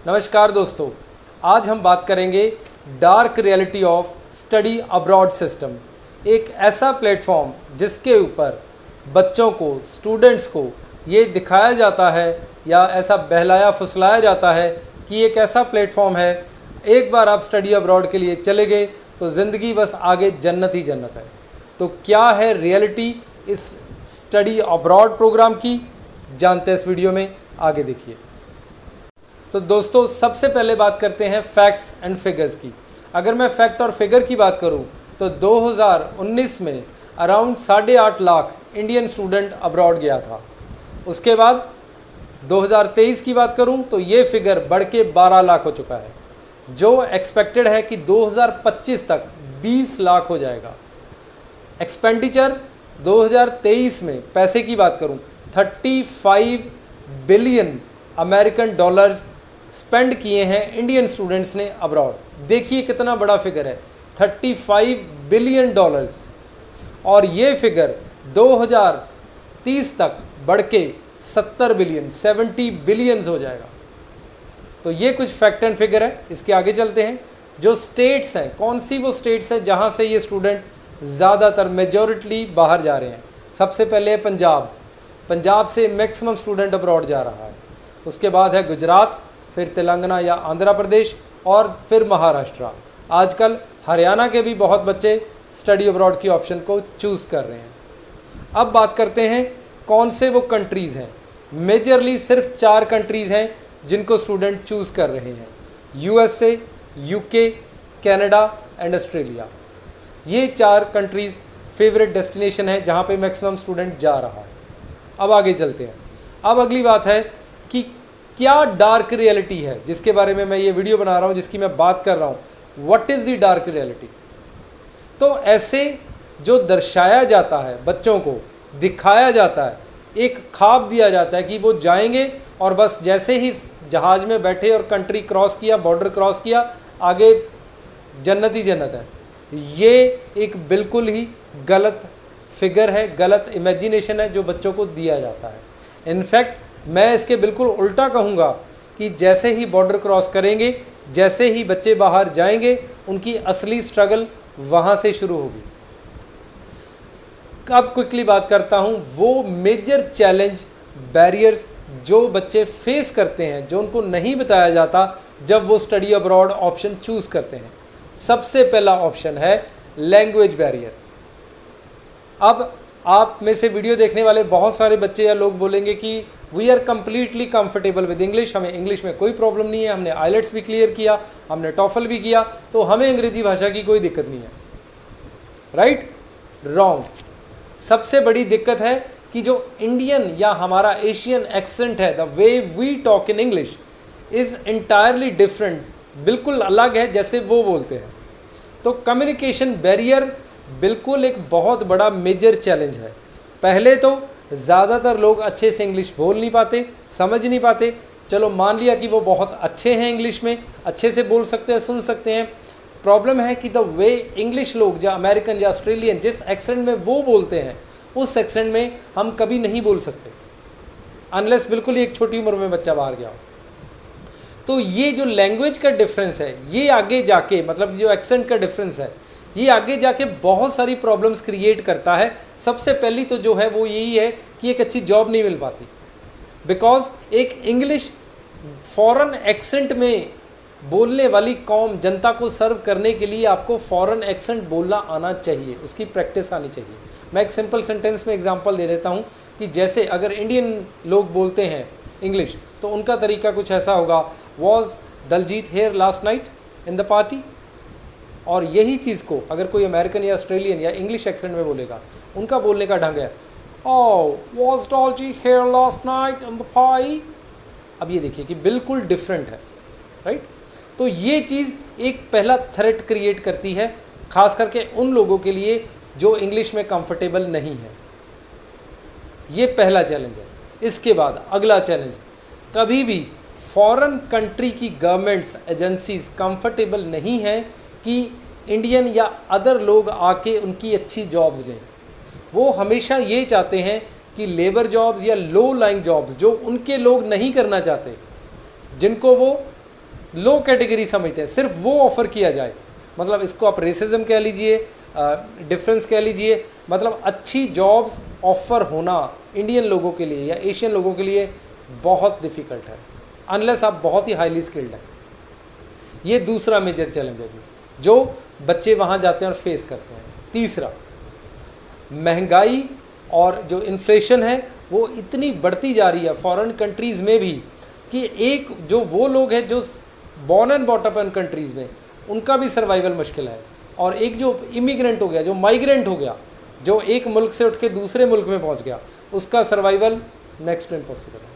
नमस्कार दोस्तों, आज हम बात करेंगे dark reality of study abroad system. एक ऐसा प्लेटफॉर्म जिसके ऊपर बच्चों को, स्टूडेंट्स को ये दिखाया जाता है या ऐसा बहलाया फुसलाया जाता है कि एक ऐसा प्लेटफॉर्म है, एक बार आप स्टडी अब्रॉड के लिए चले गए तो ज़िंदगी बस आगे जन्नत ही जन्नत है। तो क्या है रियलिटी इस स्टडी अब्रॉड प्रोग्राम की, जानते हैं इस वीडियो में, आगे देखिए। तो दोस्तों, सबसे पहले बात करते हैं फैक्ट्स एंड फिगर्स की। अगर मैं फैक्ट और फिगर की बात करूं तो 2019 में around 8.5 lakh Indian student abroad गया था। उसके बाद 2023 की बात करूं तो ये फिगर बढ़ के 12 लाख हो चुका है, जो एक्सपेक्टेड है कि 2025 तक 20 लाख हो जाएगा। एक्सपेंडिचर 2023 में पैसे की बात करूं 35 बिलियन अमेरिकन डॉलर्स स्पेंड किए हैं इंडियन स्टूडेंट्स ने अब्रॉड। देखिए कितना बड़ा फिगर है, 35 बिलियन डॉलर्स। और ये फिगर 2030 तक बढ़ के 70 बिलियन, 70 बिलियंस हो जाएगा। तो ये कुछ फैक्ट एंड फिगर है। इसके आगे चलते हैं। जो स्टेट्स हैं, कौन सी वो स्टेट्स हैं जहाँ से ये स्टूडेंट ज़्यादातर मेजॉरिटली बाहर जा रहे हैं। सबसे पहले है पंजाब। पंजाब से मैक्सिमम स्टूडेंट अब्रॉड जा रहा है। उसके बाद है गुजरात, फिर तेलंगाना या आंध्र प्रदेश और फिर महाराष्ट्र। आजकल हरियाणा के भी बहुत बच्चे स्टडी अब्रॉड की ऑप्शन को चूज़ कर रहे हैं। अब बात करते हैं कौन से वो कंट्रीज़ हैं। मेजरली सिर्फ 4 कंट्रीज़ हैं जिनको स्टूडेंट चूज़ कर रहे हैं: USA, UK, Canada and Australia. ये 4 कंट्रीज़ फेवरेट डेस्टिनेशन है जहाँ पे मैक्सिमम स्टूडेंट जा रहा है। अब आगे चलते हैं। अब अगली बात है कि क्या डार्क रियलिटी है जिसके बारे में मैं ये वीडियो बना रहा हूँ, जिसकी मैं बात कर रहा हूँ। What is the dark reality? तो ऐसे जो दर्शाया जाता है, बच्चों को दिखाया जाता है, एक ख्वाब दिया जाता है कि वो जाएंगे और बस जैसे ही जहाज़ में बैठे और कंट्री क्रॉस किया, बॉर्डर क्रॉस किया, आगे जन्नत ही जन्नत है। ये एक बिल्कुल ही गलत फिगर है, गलत इमेजिनेशन है जो बच्चों को दिया जाता है। इनफैक्ट मैं इसके बिल्कुल उल्टा कहूँगा कि जैसे ही बॉर्डर क्रॉस करेंगे, जैसे ही बच्चे बाहर जाएंगे, उनकी असली स्ट्रगल वहाँ से शुरू होगी। अब क्विकली बात करता हूँ वो मेजर चैलेंज, बैरियर्स जो बच्चे फेस करते हैं, जो उनको नहीं बताया जाता जब वो स्टडी अब्रॉड ऑप्शन चूज़ करते हैं। सबसे पहला ऑप्शन है लैंग्वेज बैरियर। अब आप में से वीडियो देखने वाले बहुत सारे बच्चे या लोग बोलेंगे कि we are completely comfortable with English, हमें इंग्लिश में कोई प्रॉब्लम नहीं है, हमने आइलेट्स भी क्लियर किया, हमने टॉफल भी किया, तो हमें अंग्रेजी भाषा की कोई दिक्कत नहीं है। राइट? रॉन्ग। सबसे बड़ी दिक्कत है कि जो इंडियन या हमारा एशियन एक्सेंट है, the way we talk in English is entirely different, बिल्कुल अलग है जैसे वो बोलते हैं। तो कम्युनिकेशन बैरियर बिल्कुल एक बहुत बड़ा मेजर चैलेंज है। पहले तो ज़्यादातर लोग अच्छे से इंग्लिश बोल नहीं पाते, समझ नहीं पाते। चलो मान लिया कि वो बहुत अच्छे हैं, इंग्लिश में अच्छे से बोल सकते हैं, सुन सकते हैं। प्रॉब्लम है कि द वे इंग्लिश लोग, या अमेरिकन या ऑस्ट्रेलियन, जिस एक्सेंट में वो बोलते हैं उस एक्सेंट में हम कभी नहीं बोल सकते, अनलेस बिल्कुल ही एक छोटी उम्र में बच्चा बाहर गया हो। तो ये जो लैंग्वेज का डिफरेंस है, ये आगे जाके, मतलब जो एक्सेंट का डिफरेंस है, ये आगे जाके बहुत सारी प्रॉब्लम्स क्रिएट करता है। सबसे पहली तो जो है वो यही है कि एक अच्छी जॉब नहीं मिल पाती, बिकॉज एक इंग्लिश फॉरेन एक्सेंट में बोलने वाली कौम, जनता को सर्व करने के लिए आपको फॉरेन एक्सेंट बोलना आना चाहिए, उसकी प्रैक्टिस आनी चाहिए। मैं एक सिंपल सेंटेंस में एग्जांपल दे देता हूँ कि जैसे अगर इंडियन लोग बोलते हैं इंग्लिश तो उनका तरीका कुछ ऐसा होगा: was Daljeet here last night in the party. और यही चीज़ को अगर कोई अमेरिकन या ऑस्ट्रेलियन या इंग्लिश एक्सेंट में बोलेगा, उनका बोलने का ढंग है, oh was Daljeet here last night in the party. अब ये देखिए कि बिल्कुल डिफरेंट है। राइट? तो ये चीज़ एक पहला थ्रेट क्रिएट करती है, खास करके उन लोगों के लिए जो इंग्लिश में कंफर्टेबल नहीं है। ये पहला चैलेंज है। इसके बाद अगला चैलेंज, कभी भी फॉरेन कंट्री की गवर्नमेंट्स, एजेंसीज कंफर्टेबल नहीं है कि इंडियन या अदर लोग आके उनकी अच्छी जॉब्स लें। वो हमेशा ये चाहते हैं कि लेबर जॉब्स या लो लाइंग जॉब्स जो उनके लोग नहीं करना चाहते, जिनको वो लो कैटेगरी समझते हैं, सिर्फ वो ऑफ़र किया जाए। मतलब इसको आप रेसिज्म कह लीजिए, डिफरेंस कह लीजिए, मतलब अच्छी जॉब्स ऑफ़र होना इंडियन लोगों के लिए या एशियन लोगों के लिए बहुत डिफ़िकल्ट है, अनलेस आप बहुत ही हाईली स्किल्ड हैं। ये दूसरा मेजर चैलेंज है जी, जो बच्चे वहाँ जाते हैं और फेस करते हैं। तीसरा, महंगाई और जो इन्फ्लेशन है वो इतनी बढ़ती जा रही है फॉरेन कंट्रीज़ में भी, कि एक जो वो लोग हैं जो born and bought up in countries में, उनका भी सर्वाइवल मुश्किल है, और एक जो इमिग्रेंट हो गया, जो माइग्रेंट हो गया, जो एक मुल्क से उठ के दूसरे मुल्क में पहुंच गया, उसका सर्वाइवल नेक्स्ट टू इम्पॉसिबल है।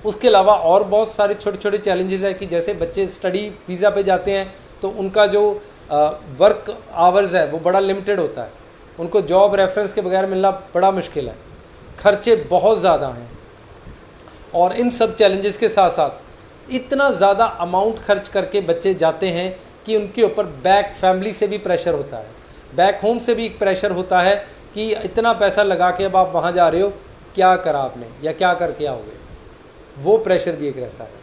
उसके अलावा और बहुत सारे छोटे छोटे चैलेंजेस है कि जैसे बच्चे स्टडी वीज़ा पे जाते हैं तो उनका जो वर्क आवर्स है वो बड़ा लिमिटेड होता है, उनको जॉब रेफरेंस के बगैर मिलना बड़ा मुश्किल है, खर्चे बहुत ज़्यादा हैं, और इन सब चैलेंजेस के साथ साथ इतना ज़्यादा अमाउंट खर्च करके बच्चे जाते हैं कि उनके ऊपर बैक फैमिली से भी प्रेशर होता है, बैक होम से भी प्रेशर होता है कि इतना पैसा लगा के अब आप वहाँ जा रहे हो, क्या करा आपने या क्या करके आओगे, वो प्रेशर भी एक रहता है।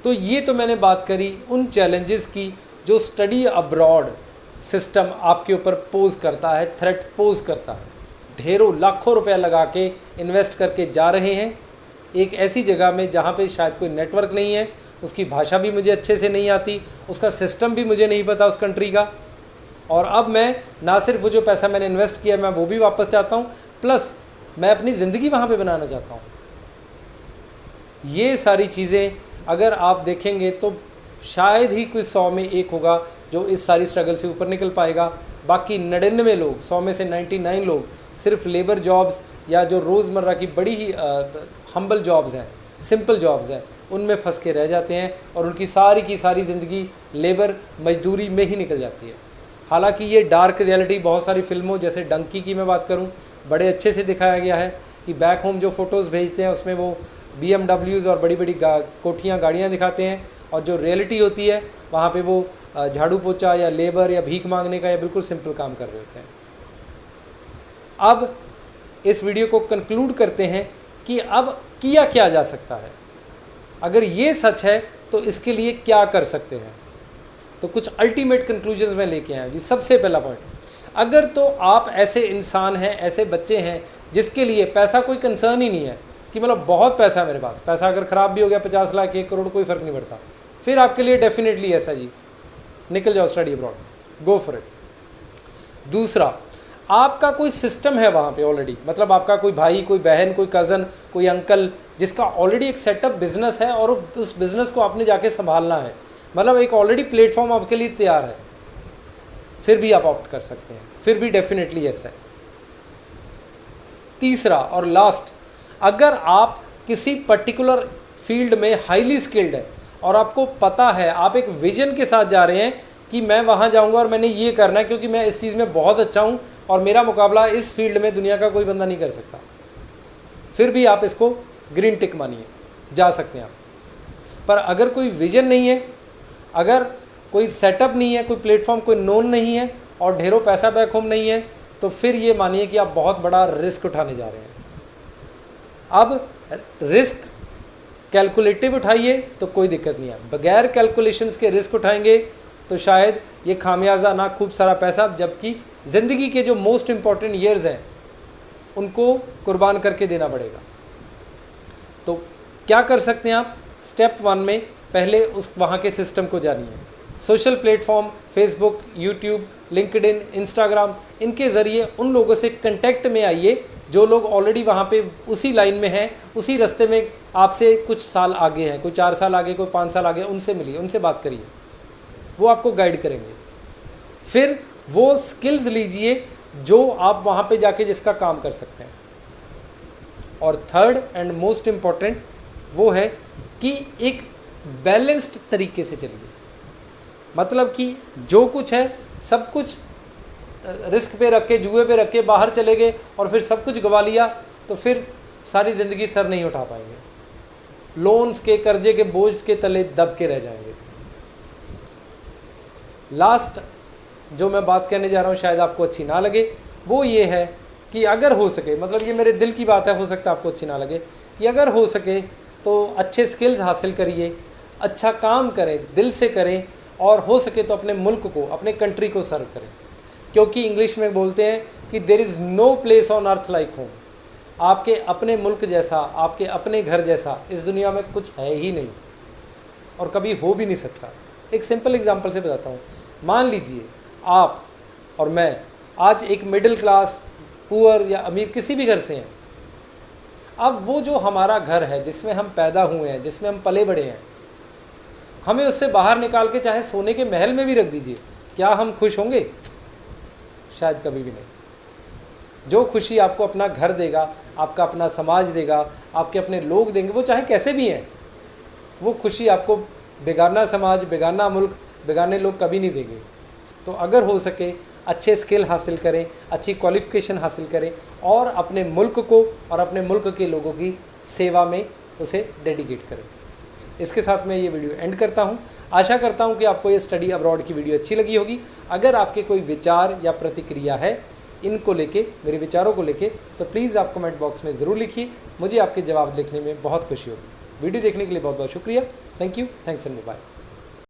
तो ये तो मैंने बात करी उन चैलेंजेस की जो स्टडी अब्रॉड सिस्टम आपके ऊपर पोज करता है, थ्रेट पोज करता है। ढेरों लाखों रुपया लगा के इन्वेस्ट करके जा रहे हैं एक ऐसी जगह में जहाँ पे शायद कोई नेटवर्क नहीं है, उसकी भाषा भी मुझे अच्छे से नहीं आती, उसका सिस्टम भी मुझे नहीं पता उस कंट्री का, और अब मैं ना सिर्फ वो जो पैसा मैंने इन्वेस्ट किया मैं वो भी वापस चाहता हूँ, प्लस मैं अपनी ज़िंदगी वहाँ पे बनाना चाहता हूँ। ये सारी चीज़ें अगर आप देखेंगे तो शायद ही कोई 100 में एक होगा जो इस सारी स्ट्रगल से ऊपर निकल पाएगा। बाकी 99 लोग, 100 में से 99 लोग सिर्फ लेबर जॉब्स या जो रोज़मर्रा की बड़ी ही हम्बल जॉब्स हैं, सिंपल जॉब्स हैं, उनमें फंस के रह जाते हैं और उनकी सारी की सारी ज़िंदगी लेबर मजदूरी में ही निकल जाती है। हालांकि ये डार्क रियलिटी बहुत सारी फिल्मों जैसे डंकी की मैं बात करूं बड़े अच्छे से दिखाया गया है कि बैक होम जो फ़ोटोज़ भेजते हैं उसमें वो BMWs और बड़ी बड़ी कोठियाँ गाड़ियाँ दिखाते हैं, और जो रियलिटी होती है वहाँ पे वो झाड़ू पोछा या लेबर या भीख मांगने का या बिल्कुल सिंपल काम कर रहे होते हैं। अब इस वीडियो को कंक्लूड करते हैं कि अब किया क्या जा सकता है, अगर ये सच है तो इसके लिए क्या कर सकते हैं। तो कुछ अल्टीमेट कंक्लूजन्स में लेके आए जी। सबसे पहला पॉइंट, अगर तो आप ऐसे इंसान हैं, ऐसे बच्चे हैं जिसके लिए पैसा कोई कंसर्न ही नहीं है कि मतलब बहुत पैसा है मेरे पास, पैसा अगर ख़राब भी हो गया 50 लाख 1 करोड़ कोई फ़र्क नहीं पड़ता, फिर आपके लिए डेफिनेटली ऐसा जी, निकल जाओ study abroad, go for it. दूसरा, आपका कोई सिस्टम है वहाँ पे ऑलरेडी, मतलब आपका कोई भाई, कोई बहन, कोई कज़न, कोई अंकल जिसका ऑलरेडी एक सेटअप बिजनेस है और उस बिज़नेस को आपने जाके संभालना है, मतलब एक ऑलरेडी प्लेटफॉर्म आपके लिए तैयार है, फिर भी आप ऑप्ट कर सकते हैं, फिर भी डेफिनेटली ऐसा है। तीसरा और लास्ट, अगर आप किसी पर्टिकुलर फील्ड में हाईली स्किल्ड है और आपको पता है, आप एक विजन के साथ जा रहे हैं कि मैं वहाँ जाऊँगा और मैंने ये करना है क्योंकि मैं इस चीज़ में बहुत अच्छा हूँ और मेरा मुकाबला इस फील्ड में दुनिया का कोई बंदा नहीं कर सकता, फिर भी आप इसको ग्रीन टिक मानिए, जा सकते हैं आप। पर अगर कोई विजन नहीं है, अगर कोई सेटअप नहीं है, कोई प्लेटफॉर्म, कोई नोन नहीं है और ढेरों पैसा बैक होम नहीं है, तो फिर ये मानिए कि आप बहुत बड़ा रिस्क उठाने जा रहे हैं। अब रिस्क कैलकुलेटिव उठाइए तो कोई दिक्कत नहीं है, बगैर कैलकुलेशंस के रिस्क उठाएंगे तो शायद ये खामियाजा ना खूब सारा पैसा, जबकि ज़िंदगी के जो मोस्ट इम्पॉर्टेंट ईयर्स हैं उनको कुर्बान करके देना पड़ेगा। तो क्या कर सकते हैं आप? स्टेप 1 में पहले उस वहाँ के सिस्टम को जानिए। Social platform, Facebook, YouTube, LinkedIn, Instagram, इनके ज़रिए उन लोगों से कंटेक्ट में आइए जो लोग ऑलरेडी वहाँ पे उसी लाइन में हैं, उसी रास्ते में आपसे कुछ साल आगे हैं, कोई 4 साल आगे, कोई 5 साल आगे, उनसे मिलिए, उनसे बात करिए, वो आपको गाइड करेंगे। फिर वो स्किल्स लीजिए जो आप वहाँ पे जाके जिसका काम कर सकते हैं। और थर्ड एंड मोस्ट इम्पॉर्टेंट वो है कि एक बैलेंस्ड तरीके से चलिए, मतलब कि जो कुछ है सब कुछ रिस्क पे रख के, जुए पे रख के बाहर चले गए और फिर सब कुछ गवा लिया तो फिर सारी ज़िंदगी सर नहीं उठा पाएंगे, लोन्स के, कर्जे के बोझ के तले दब के रह जाएंगे। लास्ट जो मैं बात कहने जा रहा हूँ शायद आपको अच्छी ना लगे, वो ये है कि अगर हो सके, मतलब ये मेरे दिल की बात है, हो सकता है आपको अच्छी ना लगे, कि अगर हो सके तो अच्छे स्किल्स हासिल करिए, अच्छा काम करें, दिल से करें, और हो सके तो अपने मुल्क को, अपने कंट्री को सर्व करें। क्योंकि इंग्लिश में बोलते हैं कि there is no place on earth like home. आपके अपने मुल्क जैसा, आपके अपने घर जैसा इस दुनिया में कुछ है ही नहीं और कभी हो भी नहीं सकता। एक सिंपल एग्जांपल से बताता हूँ। मान लीजिए आप और मैं आज एक मिडिल क्लास, पुअर या अमीर किसी भी घर से हैं। अब वो जो हमारा घर है, जिसमें हम पैदा हुए हैं, जिसमें हम पले बड़े हैं, हमें उससे बाहर निकाल के चाहे सोने के महल में भी रख दीजिए, क्या हम खुश होंगे? शायद कभी भी नहीं। जो खुशी आपको अपना घर देगा, आपका अपना समाज देगा, आपके अपने लोग देंगे, वो चाहे कैसे भी हैं, वो खुशी आपको बेगाना समाज, बेगाना मुल्क, बेगाने लोग कभी नहीं देंगे। तो अगर हो सके अच्छे स्किल हासिल करें, अच्छी क्वालिफ़िकेशन हासिल करें और अपने मुल्क को और अपने मुल्क के लोगों की सेवा में उसे डेडिकेट करें। इसके साथ मैं ये वीडियो एंड करता हूँ। आशा करता हूँ कि आपको ये स्टडी अब्रॉड की वीडियो अच्छी लगी होगी। अगर आपके कोई विचार या प्रतिक्रिया है इनको लेके, मेरे विचारों को लेके, तो प्लीज़ आप कमेंट बॉक्स में ज़रूर लिखिए। मुझे आपके जवाब लिखने में बहुत खुशी होगी। वीडियो देखने के लिए बहुत बहुत शुक्रिया। Thank you, thanks and bye.